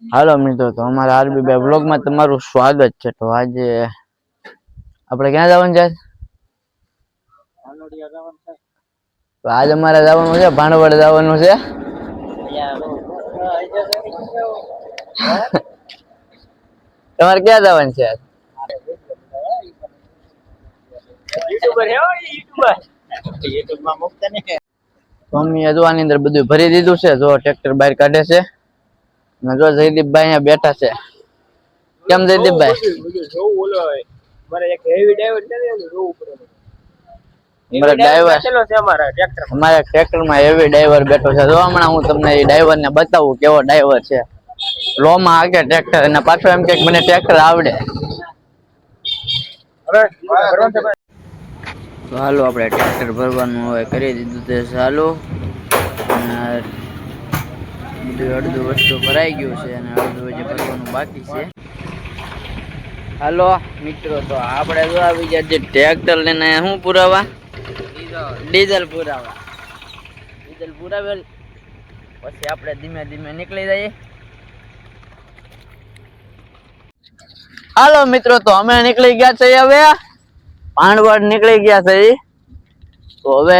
હાલો મિત્રો, તો અમારા આરબીબાઈ વ્લોગમાં તમારું સ્વાગત છે. તો આજે આપણે ક્યાં જવાનું છે? તો આજે અમારે જવાનું છે ભાણવડ જવાનું છે. તમારે ક્યાં જવાનું છે? મમ્મી હજુ આની અંદર બધું ભરી દીધું છે. જો ટ્રેક્ટર બહાર કાઢે છે. જો જયદીપભાઈ અહીંયા બેઠા છે. કેમ જયદીપભાઈ? અમારા ટ્રેક્ટર માં હેવી ડ્રાઈવર બેઠો છે. જો હમણાં હું તમને એ ડ્રાઈવર ને બતાવું કેવો ડ્રાઈવર છે. લો માં આગે ટ્રેક્ટર અને પાછો એમ કે મને ટ્રેક્ટર આવડે. તો હાલો આપણે ટ્રેક્ટર ભરવાનું હવે કરી દીધું છે ચાલુ. બધું અડધું વસ્તુ ભરાઈ ગયું છે અને અડધું હજી ભરવાનું બાકી છે. હાલો મિત્રો, તો આપણે જો આવી ગયા જે ટ્રેક્ટર લઈને શું પુરાવા? ડીઝલ પુરાવા. ડીઝલ પુરાવેલ પછી આપણે ધીમે ધીમે નીકળી જઈએ. હાલો મિત્રો, તો અમે નીકળી ગયા છે હવે ભાણવડ નીકળી ગયા છે. તો હવે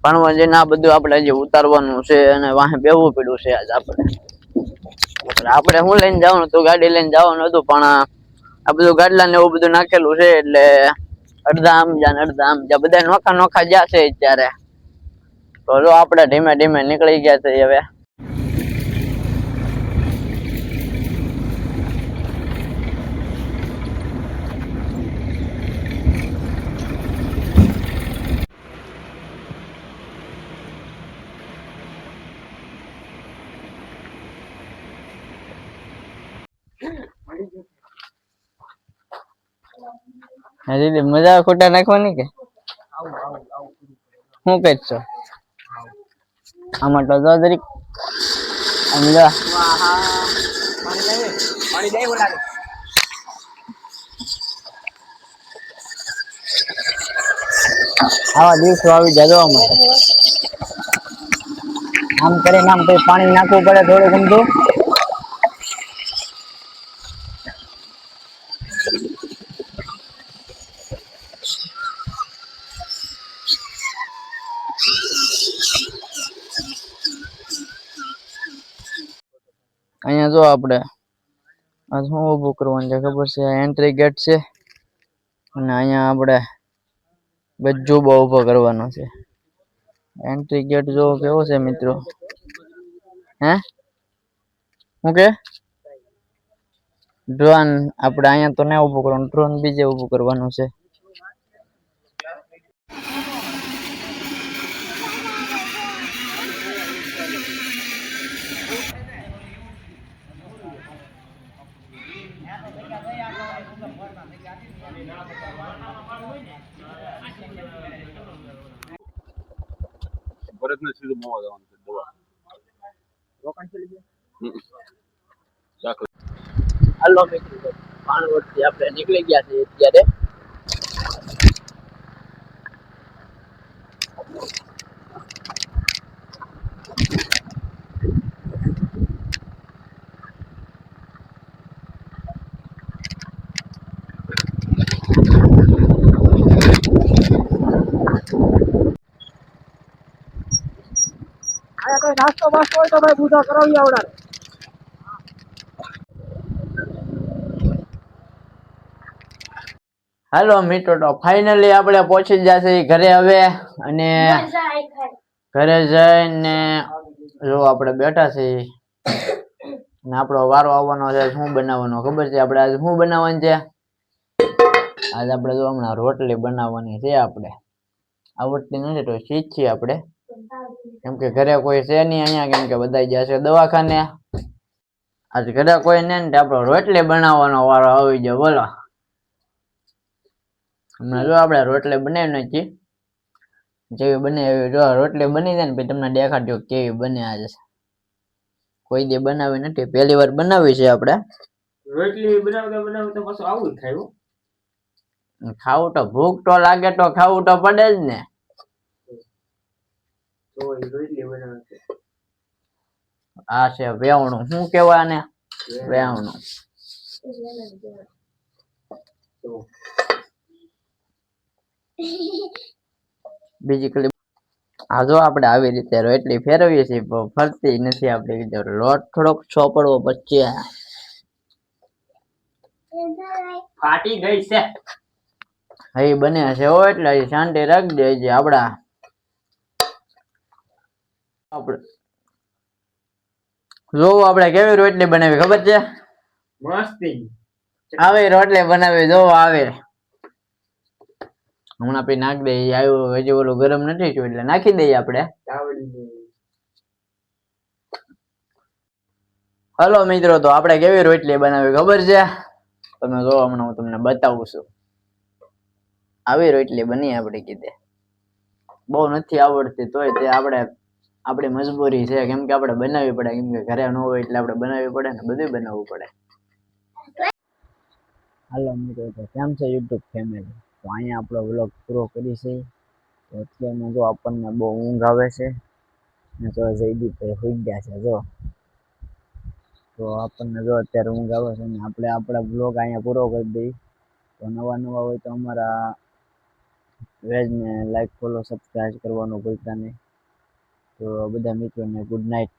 ભાણવડ જઈને આ બધું આપણે જે ઉતારવાનું છે અને વાહે બેવું પડ્યું છે. આજ આપણે શું લઈને જવાનું હતું? ગાડી લઈને જવાનું હતું, પણ આ બધું ગાડલા ને એવું બધું નાખેલું છે એટલે અડધા આમ જા અડધા આમ જા બધા નોખા નોખા જ્યાં છે અત્યારે. તો જો આપણે ધીમે ધીમે નીકળી ગયા છે હવે. હજી મજા ખોટા નાખવાની કે શું કરશો? આમાં તો જરીક આવા દિવસો આવી જાય. આમ કરીને આમ કઈ પાણી નાખવું પડે થોડું ગમતું. અહીંયા જો આપણે આ શું ઊભું કરવાનું છે ખબર છે? એન્ટ્રી ગેટ છે અને અહીંયા આપણે ગજ્જુબો ઊભો કરવાનો છે. એન્ટ્રી ગેટ જો કેવો છે મિત્રો? હે શું કે ડ્રોન આપણે અહીંયા તો ના ઊભું કરવાનું, ડ્રોન બીજે ઊભું કરવાનું છે. ભરતને સીધું મોવા જવાનું છે દવા. હાલો મિત્રો, ભાણવડથી આપણે નીકળી ગયા છે અત્યારે. નાસ્તો બાસ્તો હોય તો ભાઈ પૂજા કરાવી આવડા. હાલો મિત્રો, તો ફાઇનલી આપણે પહોંચી જશે ઘરે હવે. અને ઘરે જઈને જો આપણે બેઠા છીએ અને આપણો વારો આવવાનો છે. શું બનાવવાનો ખબર છે? આપણે આજે શું બનાવવાનું છે? આજે આપણે જો હમણાં રોટલી બનાવવાની છે. આપણે આવડતી નથી તો શીખીએ આપણે, કેમ કે ઘરે કોઈ છે નહીં અહીંયા, કેમ કે બધા ગયા છે દવાખાને. આજે ઘરે કોઈ નહીં ને આપણો રોટલી બનાવવાનો વારો આવી ગયો. બોલો, હમણાં જો આપણે રોટલી બનાવી નાખી. જેવી બને એવી જો રોટલી બની જાય ને પછી તમને દેખાડજો કેવી બને. આજે કોઈ દી બનાવી નથી, પહેલી વાર બનાવી છે આપણે રોટલી. બનાવતા બનાવતા પાછું આવું થાય. ખાવું તો ભૂખ તો લાગે તો ખાવું તો પડે જ ને. તો રોટલી બનાવે આ છે વેવણું. શું કેવાય આને? વેવણું. બીજી કલી આ જો આપણે આવી રીતે રોટલી ફેરવીએ છીએ ફરતી નથી આપડી. લોટ થોડોક ચોપડવો પછી ફાટી ગઈ છે. એ બને છે હો, એટલે શાંતિ રાખી દે છે આપણે જોવો આપણે કેવી રોટલી બનાવી ખબર છે? મસ્તી. આવી રોટલી બનાવી જોવો આવે. હમણાં પછી નાખી દઈએ. આવ્યું હજી ઓલું ગરમ નથી થયું એટલે નાખી દઈએ આપણે. હલો મિત્રો, તો આપણે કેવી રોટલી બનાવી ખબર છે? તમે જો હમણાં હું તમને બતાવું છું. આવી રોટલી બની આપડી કીધે. બહુ નથી આવડતી તોય તે આપણી મજબૂરી છે, કેમ કે આપણે બનાવવી પડે. કેમ કે ઘરે ન હોય એટલે આપણે બનાવવી પડે ને, બધું બનાવવું પડે. હાલો મિત્રો, તો કેમ છે યુટ્યુબ ફેમિલી? તો અહીંયા આપણો વ્લોગ પૂરો કરી છે. તો અત્યારમાં જો આપણને બહુ ઊંઘ આવે છે ને તો જયદીપભાઈ સુઈ ગયા છે. જો તો આપણને જો અત્યારે ઊંઘ આવે છે ને આપણે આપણા બ્લોગ અહીંયા પૂરો કરી દઈએ. તો નવા હોય તો અમારા પેજને લાઈક, ફોલો, સબસ્ક્રાઈબ કરવાનું ભૂલતા નહીં. તો બધા મિત્રોને ગુડ નાઇટ.